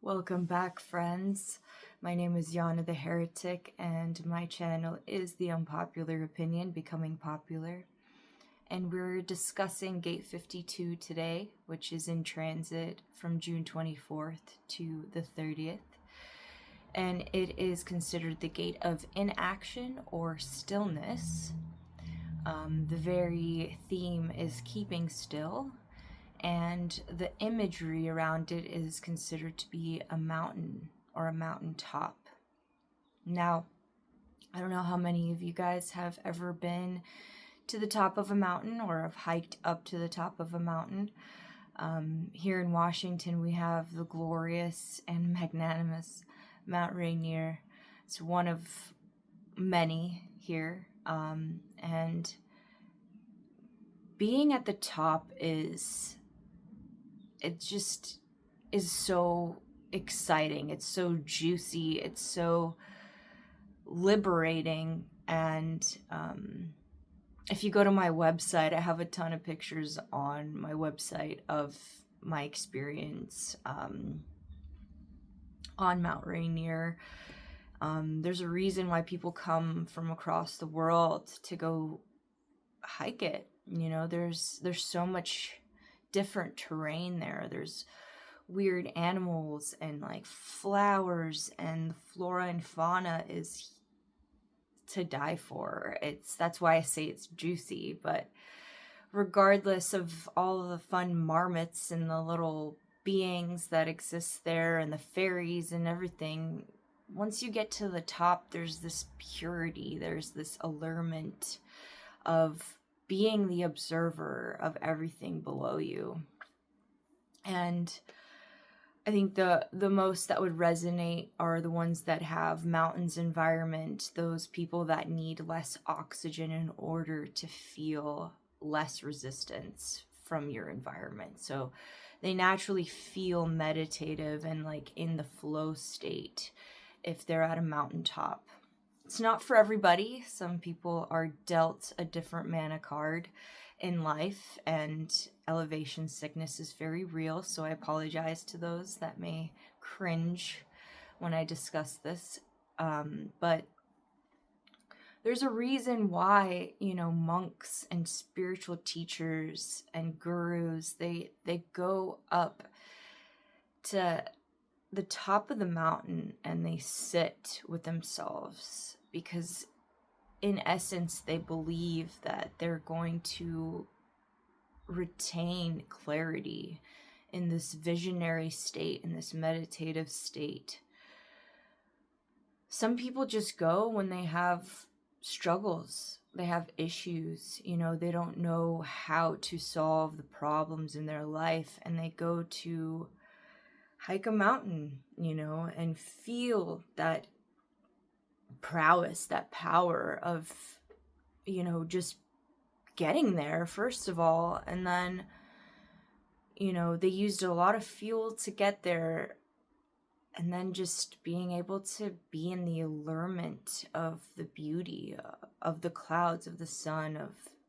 Welcome back, friends. My name is Yana the Heretic, and my channel is The Unpopular Opinion Becoming Popular. And we're discussing Gate 52 today, which is in transit from June 24th to the 30th. And it is considered the gate of inaction or stillness. The very theme is keeping still, and the imagery around it is considered to be a mountain or a mountaintop. Now, I don't know how many of you guys have ever been to the top of a mountain or have hiked up to the top of a mountain. Here in Washington, we have the glorious and magnanimous Mount Rainier. It's one of many here, and being at the top it just is so exciting. It's so juicy. It's so liberating. And if you go to my website, I have a ton of pictures on my website of my experience on Mount Rainier. There's a reason why people come from across the world to go hike it. You know, there's so much different terrain there. There's weird animals and like flowers, and the flora and fauna is to die for. That's why I say it's juicy. But regardless of all of the fun marmots and the little beings that exist there and the fairies and everything, once you get to the top, there's this purity, there's this allurement of being the observer of everything below you. And I think the most that would resonate are the ones that have mountains environment, those people that need less oxygen in order to feel less resistance from your environment. So they naturally feel meditative and like in the flow state if they're at a mountaintop. It's not for everybody. Some people are dealt a different mana card in life, and elevation sickness is very real, so I apologize to those that may cringe when I discuss this. But there's a reason why, monks and spiritual teachers and gurus, they go up to the top of the mountain and they sit with themselves, because in essence they believe that they're going to retain clarity in this visionary state, in this meditative state. Some people just go when they have struggles, they have issues, they don't know how to solve the problems in their life, and they go to hike a mountain, and feel that prowess, that power of, just getting there, first of all. And then, they used a lot of fuel to get there. And then just being able to be in the allurement of the beauty of the clouds, of the sun,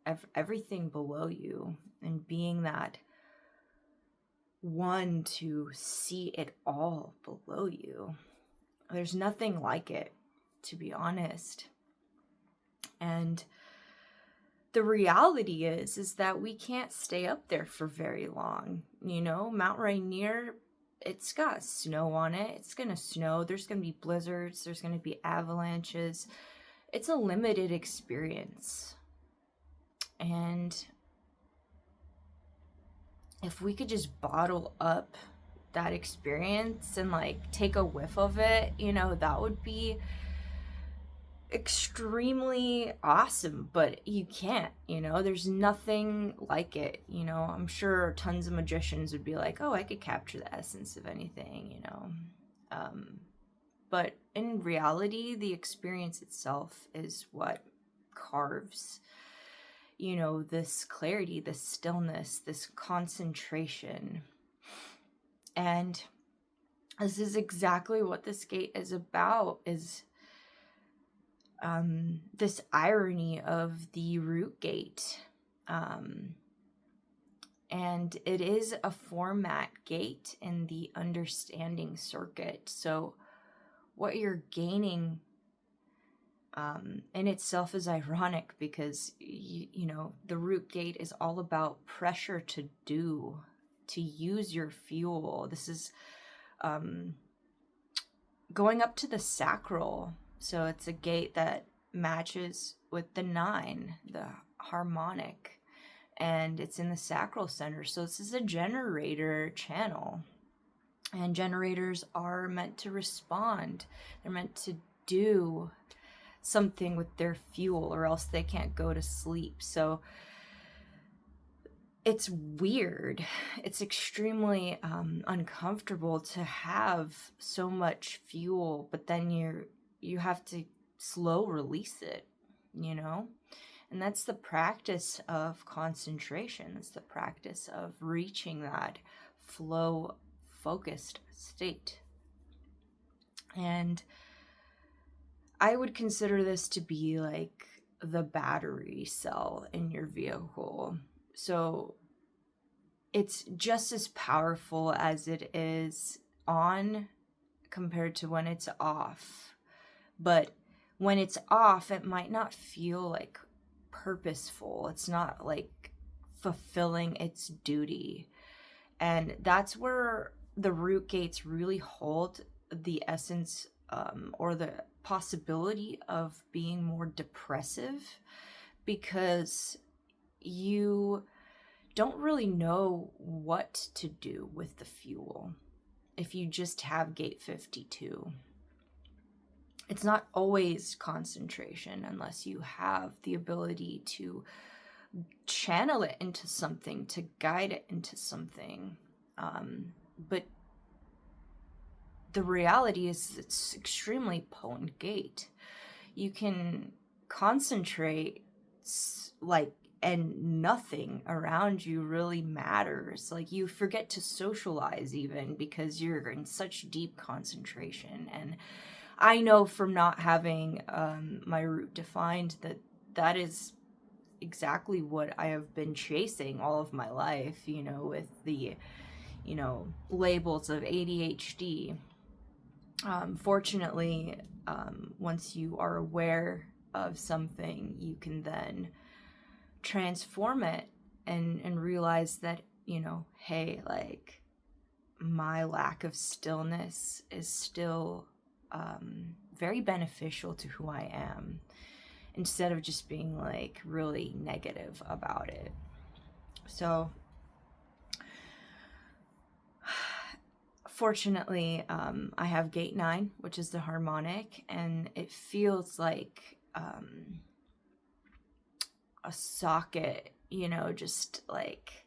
of everything below you, and being that one to see it all below you. There's nothing like it, to be honest. And the reality is that we can't stay up there for very long. Mount Rainier, it's got snow on it. It's gonna snow. There's gonna be blizzards. There's gonna be avalanches. It's a limited experience. And if we could just bottle up that experience and like take a whiff of it, that would be extremely awesome. But you can't, there's nothing like it. I'm sure tons of magicians would be like, oh, I could capture the essence of anything, but in reality, the experience itself is what carves this clarity, this stillness, this concentration. And this is exactly what this gate is about, is this irony of the root gate. And it is a format gate in the understanding circuit. So what you're gaining in itself is ironic, because you know, the root gate is all about pressure to do, to use your fuel. This is going up to the sacral. So it's a gate that matches with the 9, the harmonic, and it's in the sacral center. So this is a generator channel, and generators are meant to respond. They're meant to do something with their fuel, or else they can't go to sleep. So it's weird. It's extremely uncomfortable to have so much fuel, but then you have to slow release it, you know? And that's the practice of concentration. It's the practice of reaching that flow focused state. And I would consider this to be like the battery cell in your vehicle. So it's just as powerful as it is on compared to when it's off. But when it's off, it might not feel like purposeful. It's not like fulfilling its duty. And that's where the root gates really hold the essence or the possibility of being more depressive, because you don't really know what to do with the fuel if you just have gate 52. It's not always concentration unless you have the ability to channel it into something, to guide it into something. But the reality is it's extremely potent gate. You can concentrate like, and nothing around you really matters. Like, you forget to socialize even because you're in such deep concentration. And I know from not having my root defined that is exactly what I have been chasing all of my life, you know, with the, you know, labels of ADHD. Fortunately, once you are aware of something, you can then transform it and realize that, you know, hey, like, my lack of stillness is still very beneficial to who I am, instead of just being like really negative about it. So fortunately, I have gate 9, which is the harmonic, and it feels like a socket, you know, just like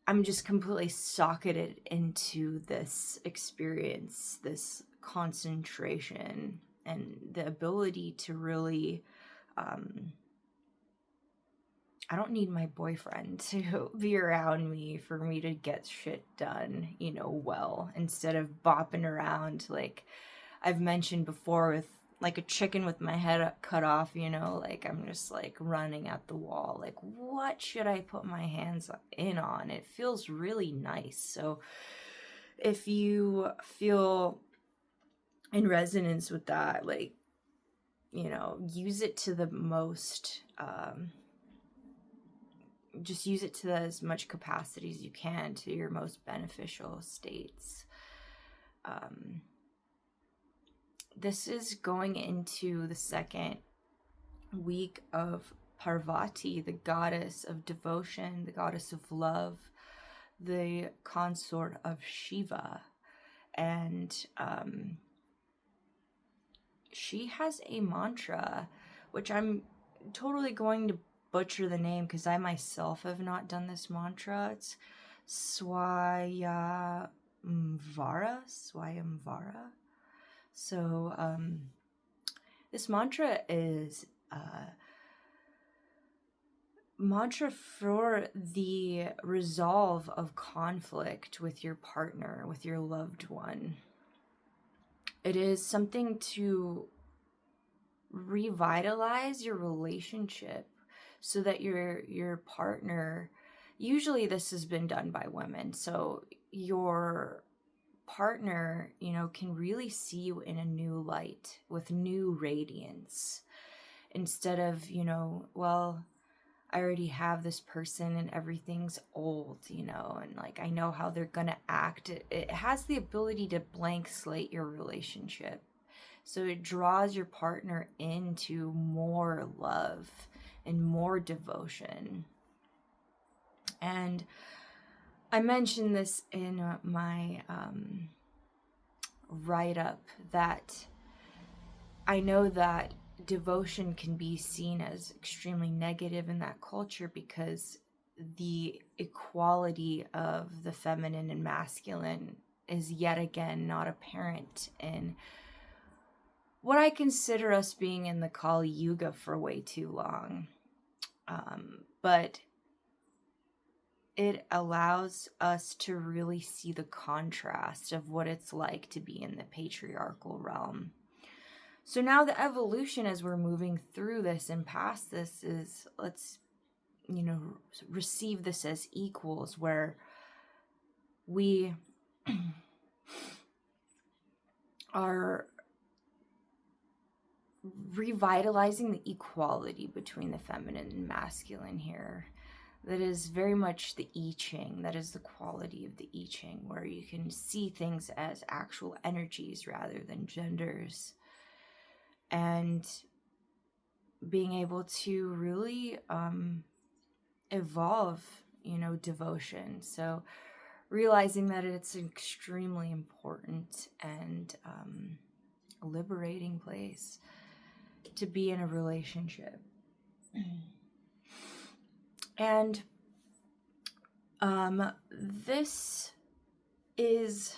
I'm just completely socketed into this experience, this concentration, and the ability to really I don't need my boyfriend to be around me for me to get shit done, you know, well, instead of bopping around like I've mentioned before, with like a chicken with my head cut off, you know, like I'm just like running at the wall. Like, what should I put my hands in on? It feels really nice. So if you feel in resonance with that, like, you know, use it to the most, just use it to as much capacity as you can to your most beneficial states. This is going into the second week of Parvati, the goddess of devotion, the goddess of love, the consort of Shiva. And she has a mantra, which I'm totally going to butcher the name because I myself have not done this mantra. It's Swayamvara. So this mantra is mantra for the resolve of conflict with your partner, with your loved one. It is something to revitalize your relationship so that your partner usually this has been done by women. So your partner, can really see you in a new light with new radiance instead of, well, I already have this person and everything's old, and like I know how they're gonna act. It has the ability to blank slate your relationship. So it draws your partner into more love and more devotion. And I mentioned this in my write-up that I know that devotion can be seen as extremely negative in that culture because the equality of the feminine and masculine is yet again not apparent in what I consider us being in the Kali Yuga for way too long. But it allows us to really see the contrast of what it's like to be in the patriarchal realm. So now the evolution as we're moving through this and past this is, let's, receive this as equals, where we are revitalizing the equality between the feminine and masculine here. That is very much the I Ching. That is the quality of the I Ching, where you can see things as actual energies rather than genders. And being able to really evolve, devotion. So realizing that it's an extremely important and liberating place to be in a relationship. And this is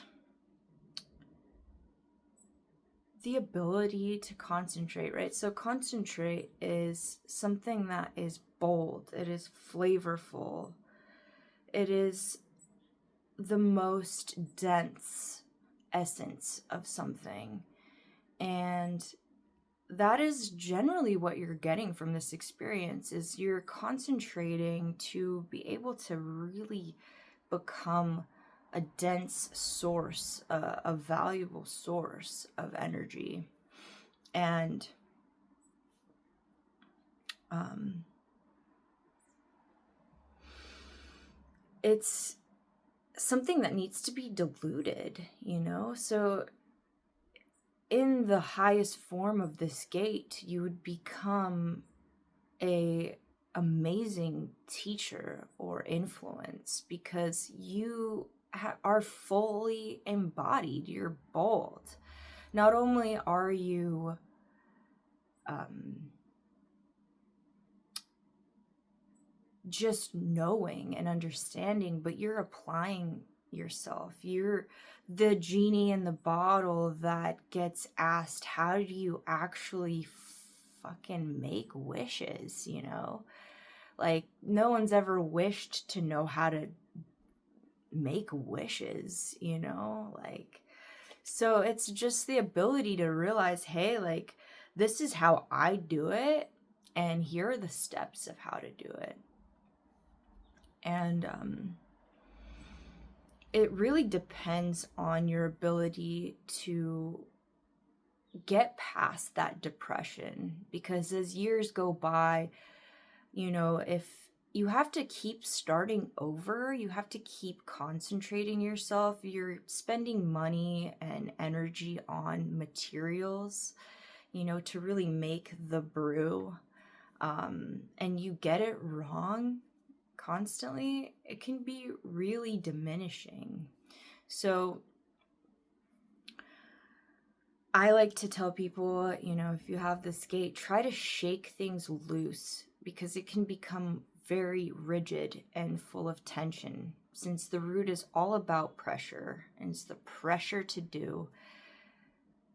the ability to concentrate, right? So concentrate is something that is bold. It is flavorful. It is the most dense essence of something. And that is generally what you're getting from this experience, is you're concentrating to be able to really become a dense source, a valuable source of energy. And it's something that needs to be diluted, So in the highest form of this gate, you would become a amazing teacher or influence because you are fully embodied. You're bold. Not only are you just knowing and understanding, but you're applying yourself. You're the genie in the bottle that gets asked, how do you actually fucking make wishes, Like, no one's ever wished to know how to make wishes, Like, so it's just the ability to realize, hey, like, this is how I do it, and here are the steps of how to do it. And it really depends on your ability to get past that depression, because as years go by, if you have to keep starting over, you have to keep concentrating yourself, you're spending money and energy on materials, to really make the brew, and you get it wrong constantly, it can be really diminishing. So I like to tell people, if you have this gate, try to shake things loose, because it can become very rigid and full of tension, since the root is all about pressure, and it's the pressure to do.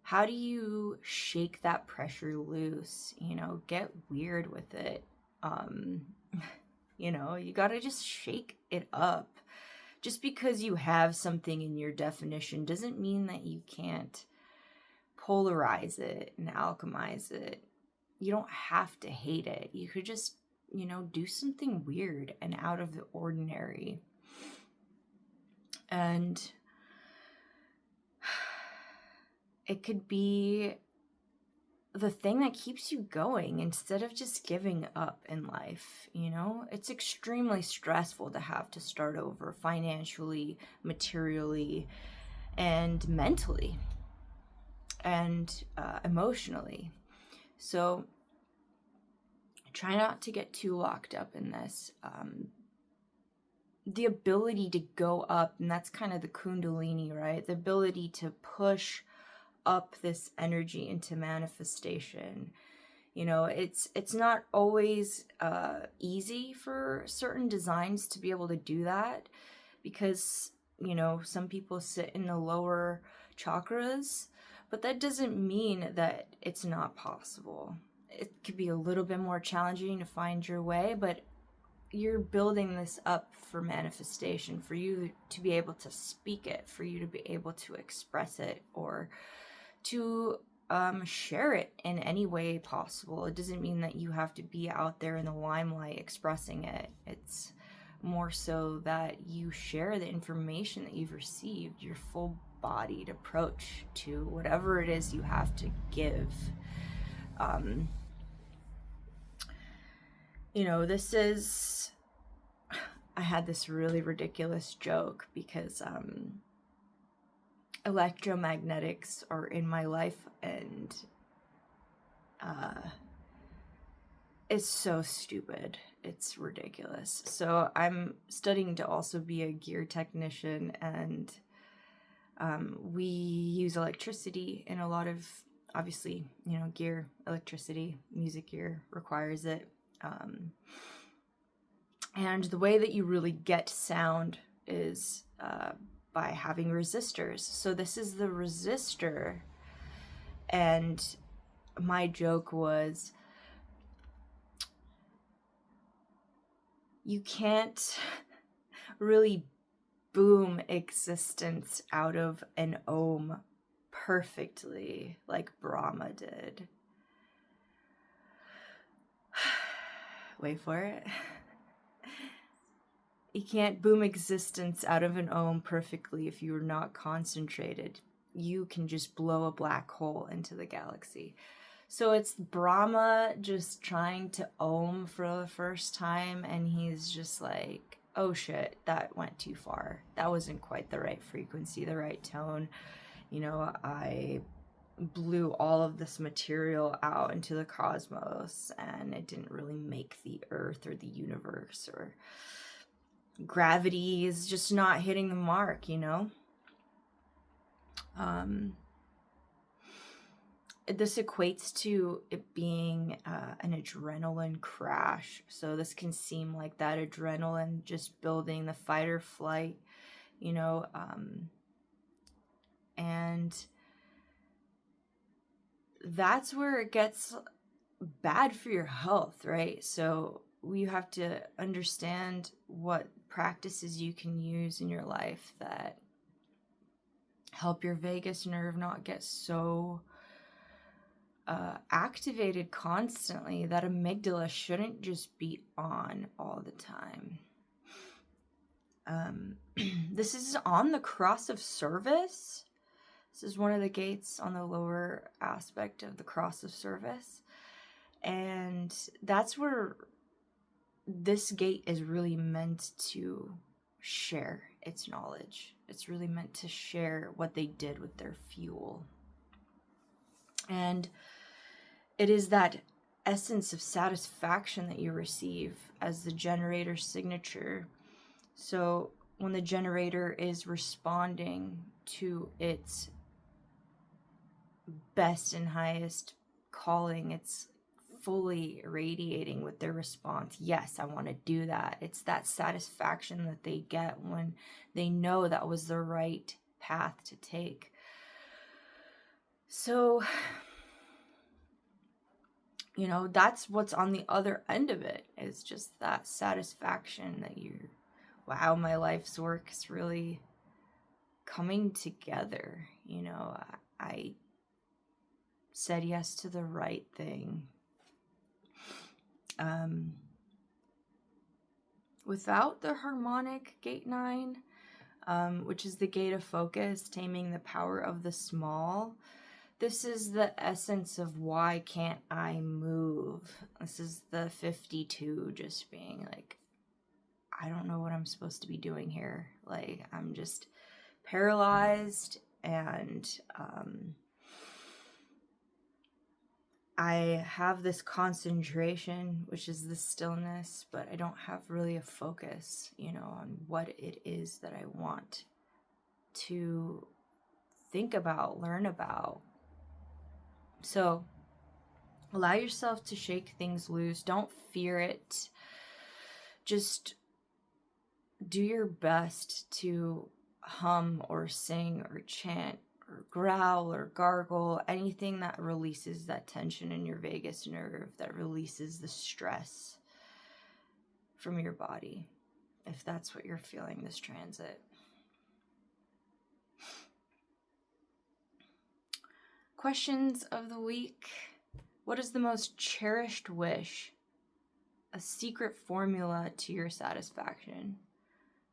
How do you shake that pressure loose? Get weird with it. You gotta just shake it up. Just because you have something in your definition doesn't mean that you can't polarize it and alchemize it. You don't have to hate it. You could just do something weird and out of the ordinary. And it could be the thing that keeps you going instead of just giving up in life. It's extremely stressful to have to start over financially, materially, and mentally, and emotionally. So try not to get too locked up in this. The ability to go up, and that's kind of the kundalini, right? The ability to push up this energy into manifestation. It's not always easy for certain designs to be able to do that, because some people sit in the lower chakras, but that doesn't mean that it's not possible. It could be a little bit more challenging to find your way, but you're building this up for manifestation, for you to be able to speak it, for you to be able to express it, or to share it in any way possible. It doesn't mean that you have to be out there in the limelight expressing it. It's more so that you share the information that you've received, your full-bodied approach to whatever it is you have to give. This is... I had this really ridiculous joke because electromagnetics are in my life, and it's so stupid. It's ridiculous. So I'm studying to also be a gear technician, and we use electricity in a lot of, obviously, gear, electricity, music gear requires it. And the way that you really get sound is by having resistors. So this is the resistor, and my joke was, you can't really boom existence out of an ohm perfectly like Brahma did. Wait for it. You can't boom existence out of an ohm perfectly if you're not concentrated. You can just blow a black hole into the galaxy. So it's Brahma just trying to ohm for the first time, and he's just like, oh shit, that went too far. That wasn't quite the right frequency, the right tone. I blew all of this material out into the cosmos, and it didn't really make the earth or the universe, or gravity is just not hitting the mark. This equates to it being an adrenaline crash. So this can seem like that adrenaline just building the fight or flight, and that's where it gets bad for your health, right? So you have to understand what practices you can use in your life that help your vagus nerve not get so activated constantly. That amygdala shouldn't just be on all the time. This is on the cross of service. This is one of the gates on the lower aspect of the cross of service. And that's where this gate is really meant to share its knowledge. It's really meant to share what they did with their fuel. And it is that essence of satisfaction that you receive as the generator signature. So when the generator is responding to its best and highest calling, it's fully radiating with their response. Yes, I want to do that. It's that satisfaction that they get when they know that was the right path to take. So, that's what's on the other end of it, is just that satisfaction that wow, my life's work is really coming together. I said yes to the right thing. without the harmonic gate 9, which is the gate of focus, taming the power of the small. This is the essence of why can't I move. This is the 52 just being like, I don't know what I'm supposed to be doing here. Like, I'm just paralyzed, and I have this concentration, which is the stillness, but I don't have really a focus, on what it is that I want to think about, learn about. So allow yourself to shake things loose. Don't fear it. Just do your best to hum or sing or chant or growl or gargle, anything that releases that tension in your vagus nerve, that releases the stress from your body, if that's what you're feeling this transit. Questions of the week. What is the most cherished wish? A secret formula to your satisfaction?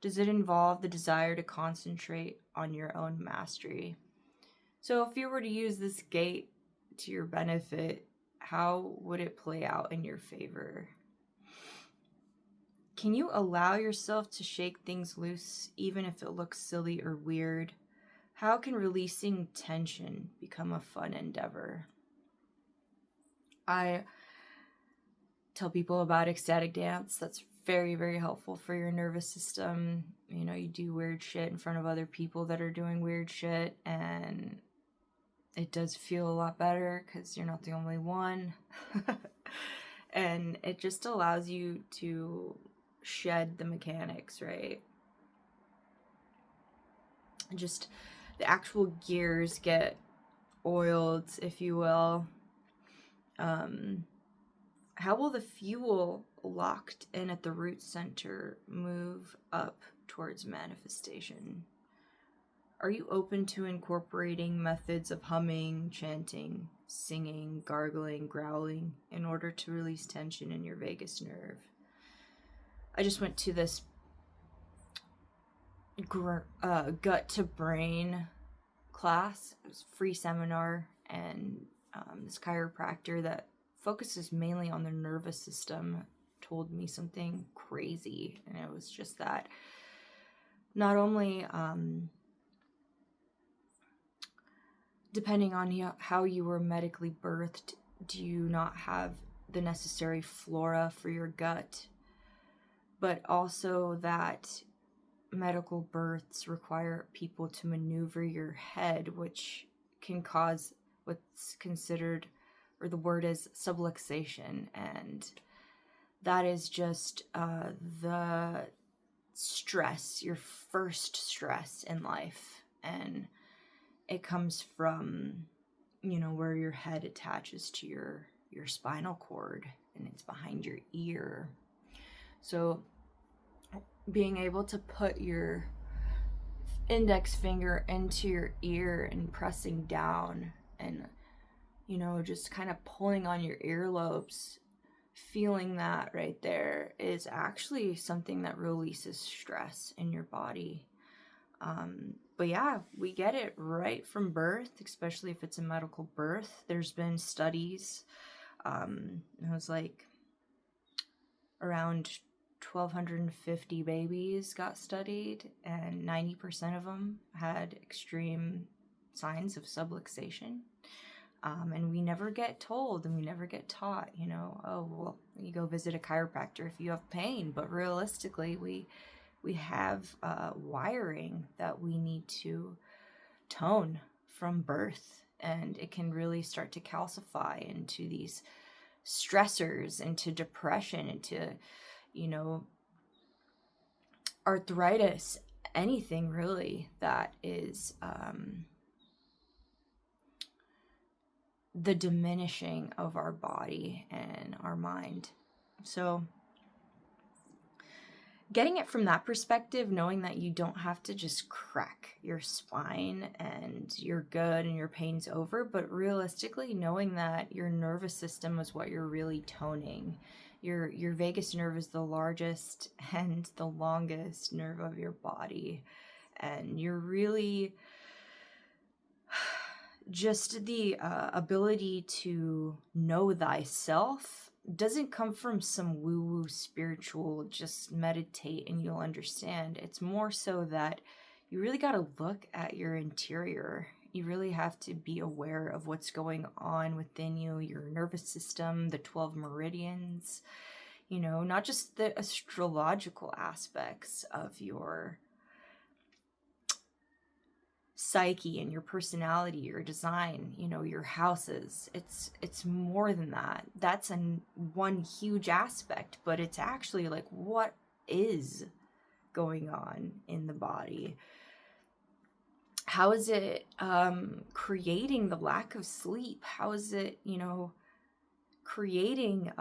Does it involve the desire to concentrate on your own mastery? So if you were to use this gate to your benefit, how would it play out in your favor? Can you allow yourself to shake things loose, even if it looks silly or weird? How can releasing tension become a fun endeavor? I tell people about ecstatic dance. That's very, very helpful for your nervous system. You do weird shit in front of other people that are doing weird shit, and it does feel a lot better because you're not the only one. And it just allows you to shed the mechanics, right? Just the actual gears get oiled, if you will. How will the fuel locked in at the root center move up towards manifestation? Are you open to incorporating methods of humming, chanting, singing, gargling, growling in order to release tension in your vagus nerve? I just went to this gut to brain class. It was a free seminar, and this chiropractor that focuses mainly on the nervous system told me something crazy, and it was just that not only depending on how you were medically birthed, do you not have the necessary flora for your gut, but also that medical births require people to maneuver your head, which can cause what's considered, or the word is, subluxation, and that is just the stress, your first stress in life, and it comes from, where your head attaches to your spinal cord, and it's behind your ear. So being able to put your index finger into your ear and pressing down and, just kind of pulling on your earlobes, feeling that right there is actually something that releases stress in your body. But yeah, we get it right from birth, especially if it's a medical birth. There's been studies, it was like around 1,250 babies got studied, and 90% of them had extreme signs of subluxation. And we never get told, and we never get taught, oh, well, you go visit a chiropractor if you have pain. But realistically, we have wiring that we need to tone from birth, and it can really start to calcify into these stressors, into depression, into, arthritis, anything really that is the diminishing of our body and our mind. So getting it from that perspective, knowing that you don't have to just crack your spine and you're good and your pain's over, but realistically knowing that your nervous system is what you're really toning. Your vagus nerve is the largest and the longest nerve of your body. And you're really just the ability to know thyself doesn't come from some woo-woo spiritual, just meditate and you'll understand. It's more so that you really got to look at your interior. You really have to be aware of what's going on within you, your nervous system, the 12 meridians, you know, not just the astrological aspects of your psyche and your personality, your design, you know, your houses. It's more than that. That's one huge aspect, but it's actually like what is going on in the body. How is it creating the lack of sleep? How is it, you know, creating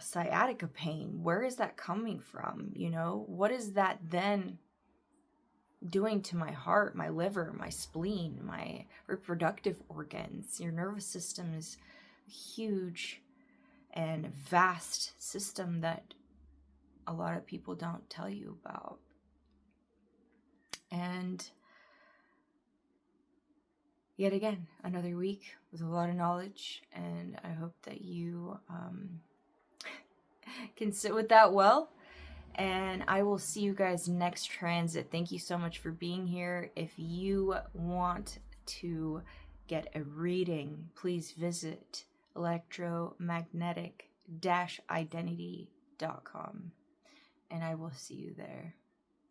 sciatica pain? Where is that coming from? You know, what is that then doing to my heart, my liver, my spleen, my reproductive organs? Your nervous system is a huge and vast system that a lot of people don't tell you about. And yet again, another week with a lot of knowledge, and I hope that you can sit with that well. And I will see you guys next transit. Thank you so much for being here. If you want to get a reading, please visit electromagnetic-identity.com, and I will see you there.